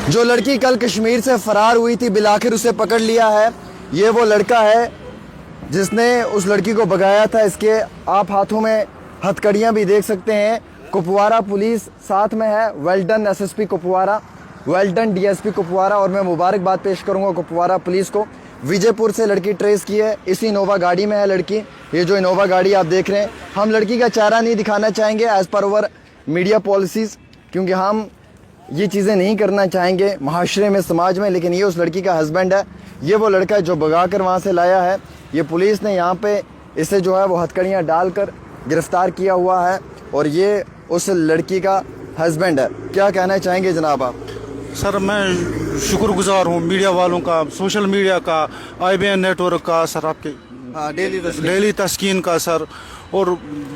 جو لڑکی کل کشمیر سے فرار ہوئی تھی بالآخر اسے پکڑ لیا ہے. یہ وہ لڑکا ہے جس نے اس لڑکی کو بھگایا تھا. اس کے آپ ہاتھوں میں ہتھ کڑیاں بھی دیکھ سکتے ہیں. کپوارہ پولیس ساتھ میں ہے. Well done S S P Kupwara, well done D S P Kupwara. اور میں مبارکباد پیش کروں گا کپوارہ پولیس کو. وجے پور سے لڑکی ٹریس کی ہے. اسی انووا گاڑی میں ہے لڑکی. یہ جو انووا گاڑی آپ دیکھ رہے ہیں, ہم لڑکی کا چہرہ نہیں دکھانا چاہیں گے as per over media policies, کیونکہ ہم یہ چیزیں نہیں کرنا چاہیں گے معاشرے میں, سماج میں. لیکن یہ اس لڑکی کا ہسبینڈ ہے. یہ وہ لڑکا ہے جو بھگا کر وہاں سے لایا ہے. یہ پولیس نے یہاں پہ اسے جو ہے وہ ہتھ کڑیاں ڈال کر گرفتار کیا ہوا ہے. اور یہ اس لڑکی کا ہسبینڈ ہے. کیا کہنا چاہیں گے جناب آپ؟ سر میں شکر گزار ہوں میڈیا والوں کا, سوشل میڈیا کا, آئی بی این نیٹ ورک کا, سر آپ کے ڈیلی تسکین کا, سر, اور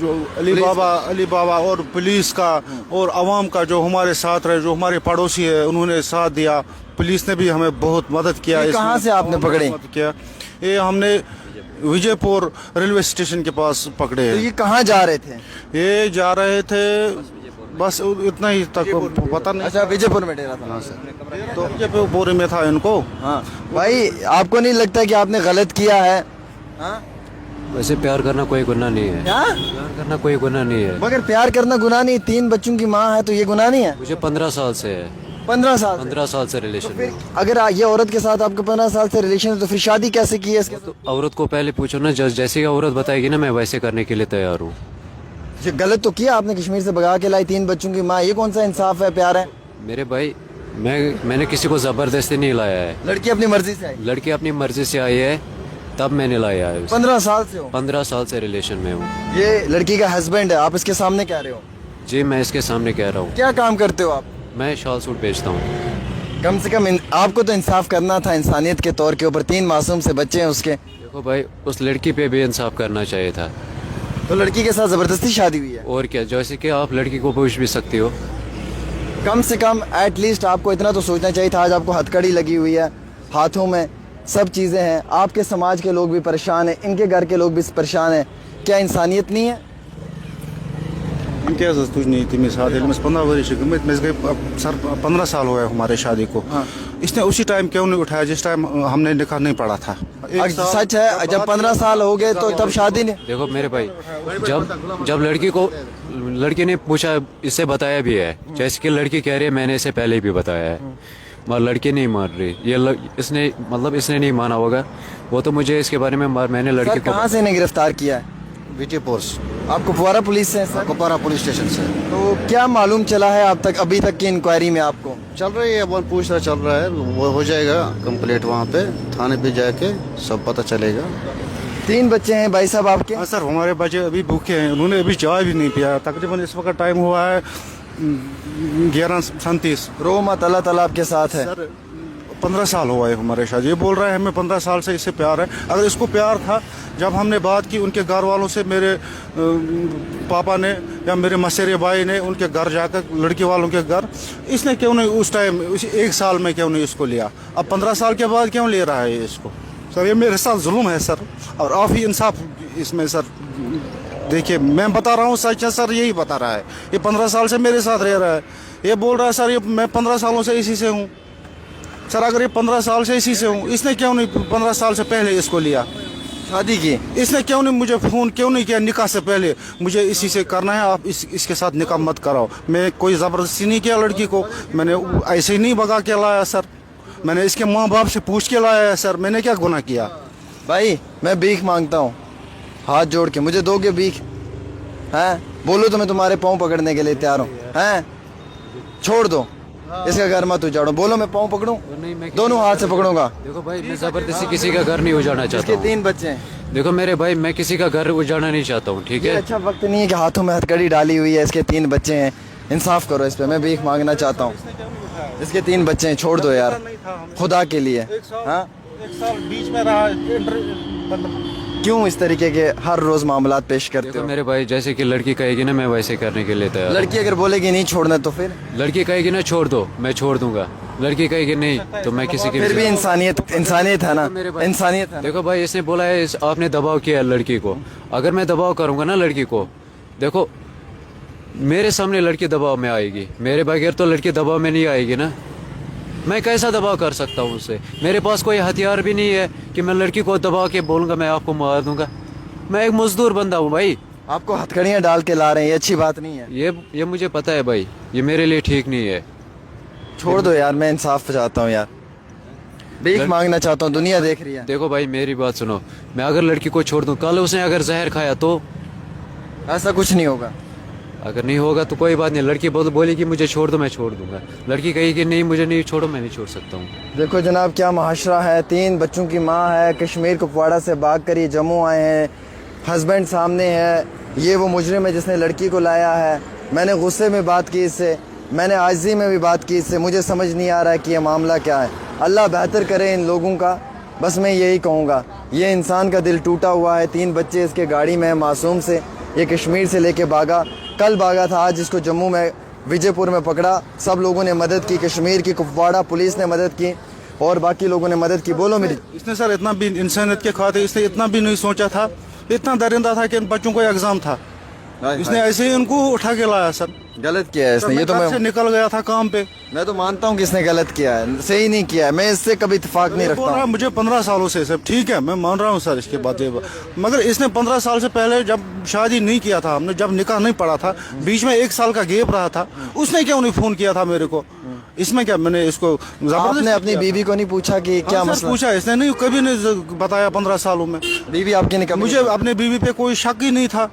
جو علی بابا اور پولیس کا اور عوام کا جو ہمارے ساتھ رہے, جو ہمارے پڑوسی ہے انہوں نے ساتھ دیا. پولیس نے بھی ہمیں بہت مدد کیا. کہاں سے آپ نے پکڑے؟ یہ ہم نے وجے پور ریلوے اسٹیشن کے پاس پکڑے. یہ کہاں جا رہے تھے؟ یہ جا رہے تھے بس اتنا ہی تک پتہ نہیں. اچھا, وجے پور میں ڈیرا تھا. تو وجے پور میں تھا ان کو. ہاں بھائی, آپ کو نہیں لگتا کہ آپ نے غلط کیا ہے؟ ویسے پیار کرنا کوئی گناہ نہیں ہے. کیا پیار کرنا کوئی گناہ نہیں ہے. مگر پیار کرنا گناہ نہیں, 3 بچوں کی ماں ہے تو یہ گناہ نہیں ہے؟ مجھے 15 سال سے ہے. 15 سال 15 سال سے ریلیشن میں. اگر یہ عورت کے ساتھ آپ کو 15 سال سے ریلیشن ہے تو پھر شادی کیسے کی ہے اس کے تو عورت کو پہلے پوچھو نا, جیسے کہ عورت بتائے گی نا میں ویسے کرنے کے لیے تیار ہوں. یہ غلط تو کیا آپ نے, کشمیر سے بھگا کے لائی 3 بچوں کی ماں. یہ کون سا انصاف ہے, پیار ہے؟ میرے بھائی میں نے کسی کو زبردستی نہیں لایا ہے. لڑکی اپنی مرضی سے آئی؟ لڑکی اپنی مرضی سے آئی ہے تب میں نے لایا ہے. 15 سال سے ہو؟ 15 سال سے ریلیشن میں ہوں. یہ لڑکی کا ہسبینڈ ہے, آپ اس کے سامنے کہہ رہے ہو؟ جی میں اس کے سامنے کہہ رہا ہوں. کیا کام کرتے ہو آپ؟ میں شال سوٹ بیچتا ہوں. کم سے کم آپ کو تو انصاف کرنا تھا انسانیت کے طور کے اوپر. 3 معصوم سے بچے ہیں اس کے. دیکھو بھائی, اس لڑکی پہ بھی انصاف کرنا چاہیے تھا. تو لڑکی کے ساتھ زبردستی شادی ہوئی ہے؟ اور کیا, جیسے کہ آپ لڑکی کو پوچھ بھی سکتی ہو. کم سے کم ایٹ لیسٹ آپ کو اتنا تو سوچنا چاہیے تھا. آج آپ کو ہتھ کڑی لگی ہوئی ہے, ہاتھوں میں سب چیزیں ہیں. آپ کے سماج کے لوگ بھی پریشان ہیں, ان کے گھر کے لوگ بھی پریشان ہیں. کیا انسانیت نہیں ہے؟ کیا تجھ نہیں تھی مثال 15 ورش گئی سر, 15 سال ہوا ہے ہمارے شادی کو. اس نے اسی ٹائم کیوں نہیں اٹھایا جس ٹائم ہم نے نکاح نہیں پڑھا تھا. سچ ہے, جب 15 سال ہو گئے تو تب شادی نہیں. دیکھو میرے بھائی, جب لڑکی نے پوچھا, اس سے بتایا بھی ہے, جیسے کہ لڑکی کہہ رہی ہے میں نے اسے پہلے بھی بتایا ہے, مگر لڑکی نہیں مان رہی. یہ اس نے نہیں مانا ہوگا. وہ تو مجھے اس کے بارے میں نے لڑکی کو. کہاں سے انہیں گرفتار کیا ہے؟ وجے پور. آپ کپوارہ پولیس سے ہیں سر؟ کپوارہ پولیس اسٹیشن سے. تو کیا معلوم چلا ہے ابھی تک کی انکوائری میں آپ کو؟ چل رہی ہے, وہ پوچھ رہا چل رہا ہے, وہ ہو جائے گا کمپلیٹ. وہاں پہ تھانے پہ جا کے سب پتہ چلے گا. 3 بچے ہیں بھائی صاحب آپ کے؟ ہاں سر, ہمارے بچے ابھی بھوکے ہیں, انہوں نے ابھی چائے بھی نہیں پیا. تقریباً اس وقت ٹائم ہوا ہے 11:37. رو مت, اللہ تعالیٰ آپ کے ساتھ ہے. سر 15 سال ہوا ہے ہمارے شادی. یہ بول رہا ہے ہمیں 15 سال سے اس سے پیار ہے. اگر اس کو پیار تھا, جب ہم نے بات کی ان کے گھر والوں سے, میرے پاپا نے یا میرے مسیرے بھائی نے ان کے گھر جا کر, لڑکی والوں کے گھر, اس نے کیوں نہیں اس ٹائم 1 سال میں کیوں نہیں اس کو لیا؟ اب 15 سال کے بعد کیوں لے رہا ہے اس کو؟ سر یہ میرے ساتھ ظلم ہے سر, اور آپ ہی انصاف اس میں سر دیکھیے. میں بتا رہا ہوں سچ ہے سر, یہی بتا رہا ہے. یہ 15 سال سے میرے ساتھ رہ رہا ہے. یہ بول رہا ہے سر یہ میں 15 سالوں سے اسی سے ہوں. سر اگر یہ 15 سال سے اسی سے ہوں, اس نے کیوں نہیں 15 سال سے پہلے اس کو لیا, شادی کی؟ اس نے کیوں نہیں مجھے فون کیوں نہیں کیا نکاح سے پہلے؟ مجھے اسی سے کرنا ہے, آپ اس کے ساتھ نکاح مت کراؤ. میں کوئی زبردستی نہیں کیا لڑکی کو, میں نے ایسے ہی نہیں بھگا کے لایا سر. میں نے اس کے ماں باپ سے پوچھ کے لایا ہے سر. میں نے کیا گناہ کیا؟ بھائی میں بھیک مانگتا ہوں, ہاتھ جوڑ کے, مجھے دو گے بھیک؟ ہیں بولو تو میں تمہارے پاؤں پکڑنے کے لیے تیار ہوں. ہیں چھوڑ دو, اس کا گھر مت اجاڑو. بولو میں پاؤں پکڑوں, دونوں ہاتھ سے پکڑوں گا. دیکھو بھائی, میں زبردستی کسی کا گھر نہیں اجاڑنا چاہتا ہوں. 3 بچے ہیں. دیکھو میرے بھائی, میں کسی کا گھر اجاڑنا نہیں چاہتا ہوں, ٹھیک ہے؟ اچھا وقت نہیں ہے کہ ہاتھوں میں ہتھ کڑی ڈالی ہوئی ہے, اس کے 3 بچے ہیں, انصاف کرو اس پہ. میں بھیک مانگنا چاہتا ہوں. اس کے 3 بچے ہیں, چھوڑ دو یار خدا کے لیے. ہاں 1 سال بیچ میں رہا. کیوں اس طریقے کے ہر روز معاملات پیش کرتے ہو؟ میرے بھائی, جیسے کہ لڑکی کہے گی نا میں ویسے کرنے کے لیے تیار. لڑکی اگر بولے گی نہیں چھوڑنا تو پھر؟ لڑکی کہے گی نا چھوڑ دو, میں چھوڑ دوں گا. لڑکی کہے گی نہیں تو میں کسی کی پھر بھی انسانیت ہے نا, انسانیت ہے. دیکھو بھائی, اس نے بولا ہے آپ نے دباؤ کیا لڑکی کو. اگر میں دباؤ کروں گا نا لڑکی کو, دیکھو میرے سامنے لڑکی دباؤ میں آئے گی, میرے بغیر تو لڑکی دباؤ میں نہیں آئے گی نا. मैं कैसा दबाव कर सकता हूँ उससे? मेरे पास कोई हथियार भी नहीं है कि मैं लड़की को दबा के बोलूँगा मैं आपको मार दूंगा। मैं एक मजदूर बंदा हूँ भाई। आपको हथकड़ियाँ डाल के ला रहे हैं, ये अच्छी बात नहीं है। ये मुझे पता है भाई, ये मेरे लिए ठीक नहीं है। छोड़ दो यार, मैं इंसाफ चाहता हूँ यार, भीख मांगना चाहता हूँ, दुनिया देख रही है। देखो भाई मेरी बात सुनो, मैं अगर लड़की को छोड़ दूँ, कल उसने अगर जहर खाया तो? ऐसा कुछ नहीं होगा। अगर नहीं होगा तो कोई बात नहीं, लड़की बोली कि मुझे छोड़ दो, मैं छोड़ दूंगा। लड़की कही कि नहीं मुझे नहीं छोड़ो, मैं नहीं छोड़ सकता हूँ। देखो जनाब क्या मुहाशरा है, 3 बच्चों की माँ है, कश्मीर कुपवाड़ा से भाग कर ये जम्मू आए हैं, हस्बैंड सामने है, ये वो मुजरिम है जिसने लड़की को लाया है। मैंने गुस्से में बात की इससे, मैंने आजिज़ी में भी बात की इससे, मुझे समझ नहीं आ रहा है कि ये मामला क्या है। अल्लाह बेहतर करे इन लोगों का, बस मैं यही कहूँगा। ये इंसान का दिल टूटा हुआ है, 3 बच्चे इसके गाड़ी में हैं मासूम से, ये कश्मीर से लेके भागा, कल भागा था, आज इसको जम्मू में विजयपुर में पकड़ा। सब लोगों ने मदद की, कश्मीर की कुपवाड़ा पुलिस ने मदद की और बाकी लोगों ने मदद की। बोलो मेरी। इसने सर इतना भी इंसानियत के खाते इसने इतना भी नहीं सोचा था, इतना दरिंदा था कि इन बच्चों को एग्जाम था, इसने ऐसे ही उनको उठा के लाया सर। गलत किया है इसने, ये तो घर से मैं निकल गया था काम पे। मैं तो मानता हूँ कि इसने गलत किया है, सही नहीं किया है, मैं इससे कभी इत्तेफाक नहीं रखता बोल रहा हूँ। मुझे 15 सालों से सब ठीक है, मैं मान रहा हूँ सर इसके बाद मगर इसने 15 साल से पहले जब शादी नहीं किया था हमने, जब निकाह नहीं पड़ा था, बीच में 1 साल का गैप रहा था, उसने क्यों नहीं फोन किया था मेरे को? इसमें क्या मैंने इसको आपने अपनी बीवी को नहीं पूछा कि क्या मसला? पूछा, इसने नहीं कभी नहीं बताया 15 सालों में। बीवी आपकी निकल, मुझे अपने बीवी पे कोई शक ही नहीं था,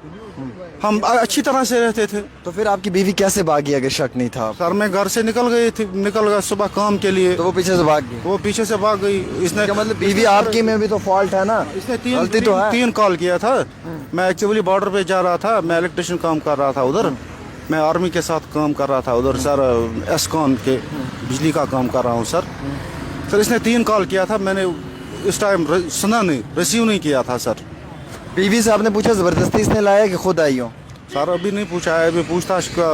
हम अच्छी तरह से रहते थे। तो फिर आपकी बीवी कैसे भागी अगर शक नहीं था? सर मैं घर से निकल गया सुबह काम के लिए, तो वो पीछे से भाग गई, वो पीछे से भाग गई। इसने मतलब बीवी आपकी में भी तो फॉल्ट है ना, इसने गलती तो है। 3 कॉल किया था। मैं एक्चुअली बॉर्डर पे जा रहा था, मैं इलेक्ट्रिशियन काम कर रहा था उधर, मैं आर्मी के साथ काम कर रहा था उधर सर, एस्कॉन के बिजली का काम कर रहा हूँ सर। सर इसने 3 कॉल किया था, मैंने इस टाइम सुना नहीं, रिसीव नहीं किया था सर। बीवी से आपने पूछा जबरदस्ती इसने लाया कि खुद आई हो? सर अभी नहीं पूछा है, अभी पूछताछ का।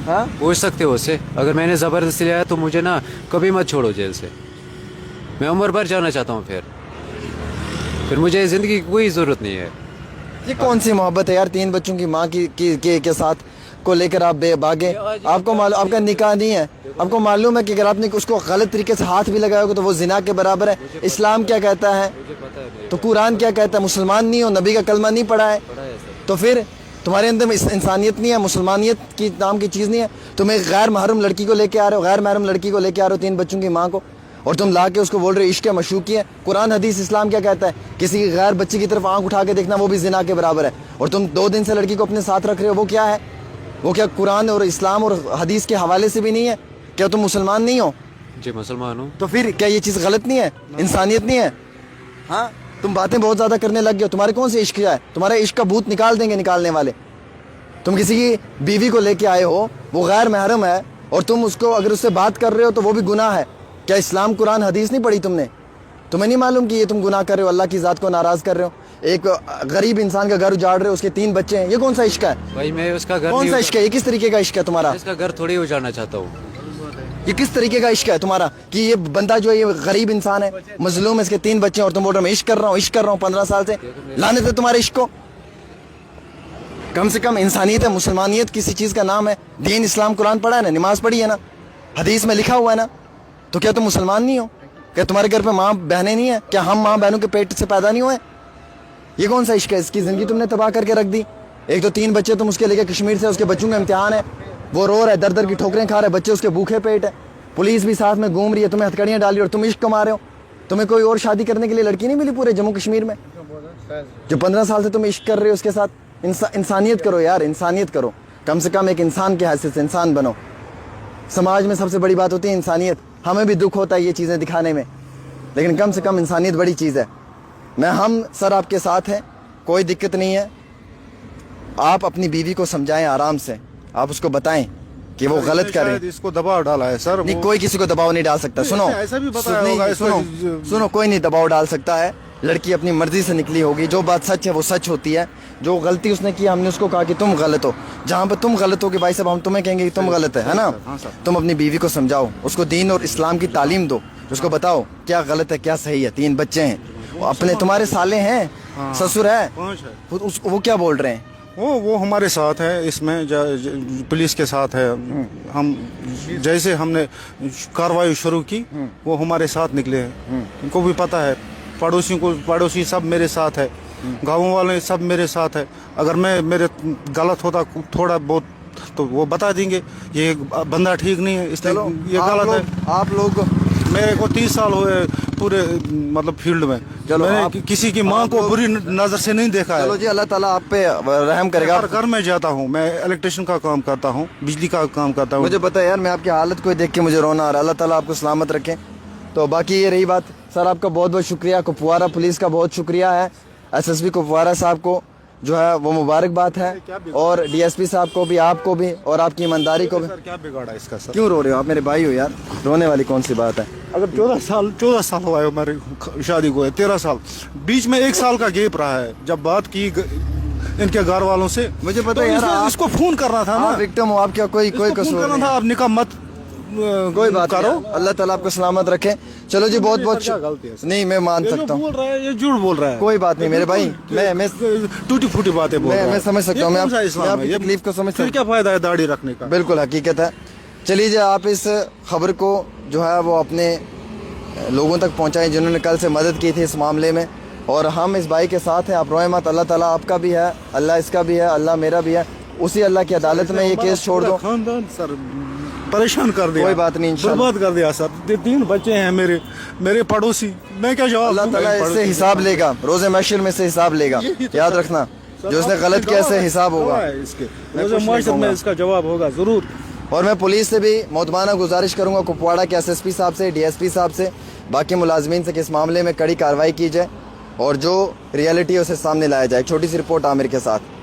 हाँ पूछ सकते हो उससे, अगर मैंने ज़बरदस्ती लाया तो मुझे ना कभी मत छोड़ो जेल से, मैं उम्र भर जाना चाहता हूँ, फिर मुझे ज़िंदगी की कोई ज़रूरत नहीं है। ये कौन सी मोहब्बत है यार, 3 बच्चों की माँ के साथ को लेकर आप भागे? आपको मालूम आपका निकाह नहीं है, आपको मालूम है कि अगर आपने उसको गलत तरीके से हाथ भी लगाया होगा तो वो जिना के बराबर है। इस्लाम क्या कहता है, तो कुरान क्या कहता है? मुसलमान नहीं हो, नबी का कलमा नहीं पढ़ा है, तो फिर तुम्हारे अंदर में इंसानियत नहीं है, मुसलमानियत की नाम की चीज़ नहीं है। तुम एक गैर महरम लड़की को लेके आ रहे हो, गैर महरम लड़की को लेके आ रहे हो, 3 बच्चों की माँ को, और तुम ला के उसको बोल रहे हो इश्क मशूकी है। कुरान हदीस इस्लाम क्या कहता है? किसी की गैर बच्ची की तरफ आंख उठा के देखना वो भी जिना के बराबर है। और तुम 2 दिन से लड़की को अपने साथ रख रहे हो, वो क्या है? वो क्या कुरान और इस्लाम और हदीस के हवाले से भी नहीं है? क्या तुम मुसलमान नहीं हो? जी मुसलमान हूँ। तो फिर क्या ये चीज़ गलत नहीं है? इंसानियत नहीं है? हाँ तुम बातें बहुत ज़्यादा करने लग गए हो, तुम्हारे कौन से इश्क है? तुम्हारे इश्क का भूत निकाल देंगे निकालने वाले। तुम किसी की बीवी को लेके आए हो, वो गैर महरम है, और तुम उसको अगर उससे बात कर रहे हो तो वो भी गुनाह है। क्या इस्लाम कुरान हदीस नहीं पढ़ी तुमने? तुम्हें नहीं मालूम कि ये तुम गुनाह कर रहे हो, अल्लाह की ज़ात को नाराज़ कर रहे हो? एक गरीब इंसान का घर उजाड़ रहे हो, उसके 3 बच्चे हैं, ये कौन सा इश्क है? भाई मैं उसका घर कौन सा इश्क है? ये किस तरीके का इश्क है तुम्हारा? इसका घर थोड़ी उजाड़ना चाहता हूँ। ये किस तरीके का इश्क है तुम्हारा कि ये बंदा जो है ये गरीब इंसान है, मजलूम है, इसके 3 बच्चे हैं और तुम बोल रहे हो मैं इश्क कर रहा हूँ, इश्क कर रहा हूँ 15 साल से? लाने थे तुम्हारे इश्क को। कम से कम इंसानियत है, मुसलमानियत किसी चीज़ का नाम है। दीन इस्लाम कुरान पढ़ा है ना, नमाज पढ़ी है ना, हदीस में लिखा हुआ है ना, तो क्या तुम मुसलमान नहीं हो? क्या तुम्हारे घर पे माँ बहनें नहीं है? क्या हम माँ बहनों के पेट से पैदा नहीं हुए? ये कौन सा इश्क है? इसकी ज़िंदगी तुमने तबाह करके रख दी। एक तो 3 बच्चे तुम उसके लेके कश्मीर से, उसके बच्चों का इम्तिहान है, वो रो रहा है, दर दर की ठोकरें खा रहे, बच्चे उसके भूखे पेट है, पुलिस भी साथ में घूम रही है, तुम्हें हथकड़ियाँ डाली और तुम इश्क कमा रहे हो। तुम्हें कोई और शादी करने के लिए लड़की नहीं मिली पूरे जम्मू कश्मीर में? जो 15 साल से तुम इश्क कर रहे हो उसके साथ। इंसानियत करो यार, इंसानियत करो, कम से कम एक इंसान के हैसियत से इंसान बनो। समाज में सबसे बड़ी बात होती है इंसानियत। हमें भी दुख होता है ये चीज़ें दिखाने में, लेकिन कम से कम इंसानियत बड़ी चीज़ है। हम सर आपके साथ हैं, कोई दिक्कत नहीं है। आप अपनी बीवी को समझाएं आराम से, आप उसको बताएं कि वो गलत कर रहे हैं। इसको दबाव डाला है सर, नहीं कोई किसी को दबाव नहीं डाल सकता। सुनो ऐसा भी बताया होगा सुनो, कोई नहीं दबाव डाल सकता है। लड़की अपनी मर्जी से निकली होगी, जो बात सच है वो सच होती है। जो गलती उसने की हमने उसको कहा कि तुम गलत हो, जहाँ पे तुम गलत हो कि भाई साहब हम तुम्हें कहेंगे कि तुम गलत है ना? तुम अपनी बीवी को समझाओ, उसको दीन और इस्लाम की तालीम दो, उसको बताओ क्या गलत है क्या सही है। 3 बच्चे हैं, वो अपने तुम्हारे साले हैं, ससुर है, वो क्या बोल रहे हैं? वो हमारे साथ है इसमें, पुलिस के साथ है। हम जैसे हमने कार्रवाई शुरू की वो हमारे साथ निकले हैं। इनको भी पता है, पड़ोसी सब मेरे साथ है, गाँव वाले सब मेरे साथ है। अगर मेरे गलत होता थोड़ा बहुत तो वो बता देंगे ये बंदा ठीक नहीं है, इसलिए ये गलत है। आप लोग मेरे को 30 साल हुए पूरे मतलब फील्ड में, चलो मैंने किसी की माँ को बुरी नज़र से नहीं देखा है। चलो जी, अल्लाह ताला आप पे रहम करेगा। घर में जाता हूँ, मैं इलेक्ट्रिशियन का काम करता हूँ, बिजली का काम करता हूँ। मुझे पता है यार, मैं आपकी हालत को देख के मुझे रोना आ रहा है। अल्लाह ताला आपको सलामत रखे। तो बाकी ये रही बात। सर आपका बहुत बहुत शुक्रिया, कुपवारा पुलिस का बहुत शुक्रिया है, SSP कुपवारा साहब को जो है वो मुबारकबाद है, और DSP साहब को भी, आपको भी, और आपकी ईमानदारी को भी। सर क्या बिगाड़ा इसका सर? क्यों रो रहे हो आप? मेरे भाई हो यार, रोने वाली कौन सी बात है? अगर 14 साल हुआ है हमारी शादी को, 13 साल, बीच में 1 साल का गैप रहा है। जब बात की इनके घर वालों से, मुझे पता तो है यार, इसको फोन करना था ना, आप विक्टिम हो, आप क्या कोई कसूर करना नहीं था। है। आप निकाह मत कोई बात करो। नहीं, अल्लाह ताला आपको सलामत रखे। चलो जी, बहुत बहुत क्या गलती है सर? नहीं, मैं मान ये जो सकता हूँ, बोल रहा है ये झूठ बोल रहा है। कोई बात नहीं मेरे भाई, मैं टूटी फूटी बातें बोल रहा है। मैं समझ सकता हूँ, मैं आपकी ये तकलीफ को समझ सकता फिर हूँ। क्या फायदा है दाढ़ी रखने का? बिल्कुल हकीकत है। चलिए जी, आप इस खबर को जो है वो अपने लोगों तक पहुँचाएं जिन्होंने कल से मदद की थी इस मामले में, और हम इस भाई के साथ हैं। आप रोए मत, अल्लाह ताला आपका भी है, अल्लाह इसका भी है, अल्लाह मेरा भी है। उसी अल्लाह की अदालत में ये केस छोड़ दो। खानदान सर परेशान कर दिया, कोई बात नहीं, इंशाल्लाह। बर्बाद कर दिया सर। 3 बच्चे हैं मेरे पड़ोसी, मैं क्या जवाब अल्लाह दूंगा ताला इन इससे पड़ोसी हिसाब लेगा, रोज़े महशर में से हिसाब लेगा, याद रखना। जो इसने गलत किया इससे हिसाब होगा। इसके मैं रोज़े कुछ नहीं महशर में कहूँगा। इसका जवाब होगा जरूर। और मैं पुलिस से भी मोहतमाना गुजारिश करूंगा, कुपवाड़ा के SSP साहब से, DSP साहब से, बाकी मुलाजमीन से कि इस मामले में कड़ी कार्रवाई की जाए और जो रियलिटी है उसे सामने लाया जाए। छोटी सी रिपोर्ट आमिर के साथ।